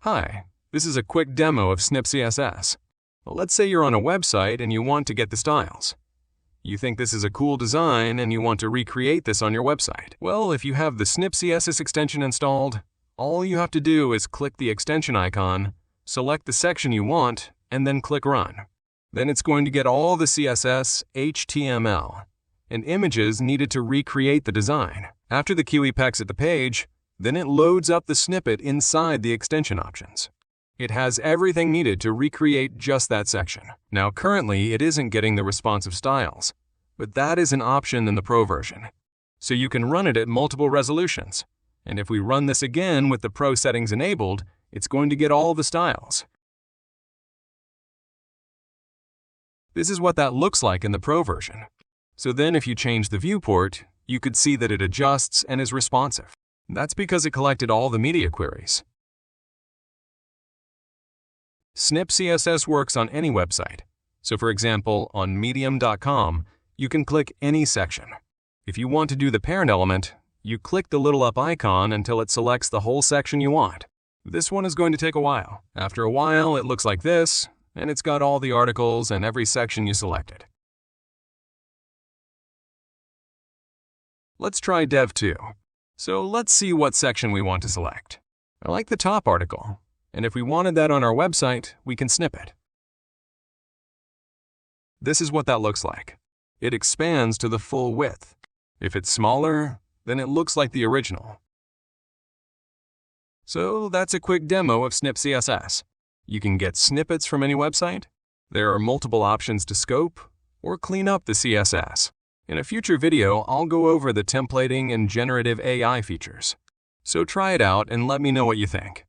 Hi, this is a quick demo of SnipCSS. Let's say you're on a website and you want to get the styles. You think this is a cool design and you want to recreate this on your website. Well, if you have the SnipCSS extension installed, all you have to do is click the extension icon, select the section you want, and then click Run. Then it's going to get all the CSS, HTML, and images needed to recreate the design. After the QE pecks at the page, then it loads up the snippet inside the extension options. It has everything needed to recreate just that section. Now currently it isn't getting the responsive styles, but that is an option in the Pro version. So you can run it at multiple resolutions. And if we run this again with the Pro settings enabled, it's going to get all the styles. This is what that looks like in the Pro version. So then if you change the viewport, you could see that it adjusts and is responsive. That's because it collected all the media queries. SnipCSS works on any website. So for example, on medium.com, you can click any section. If you want to do the parent element, you click the little up icon until it selects the whole section you want. This one is going to take a while. After a while, it looks like this, and it's got all the articles and every section you selected. Let's try Dev 2. So let's see what section we want to select. I like the top article, and if we wanted that on our website, we can snip it. This is what that looks like. It expands to the full width. If it's smaller, then it looks like the original. So that's a quick demo of SnipCSS. You can get snippets from any website. There are multiple options to scope or clean up the CSS. In a future video, I'll go over the templating and generative AI features. So try it out and let me know what you think.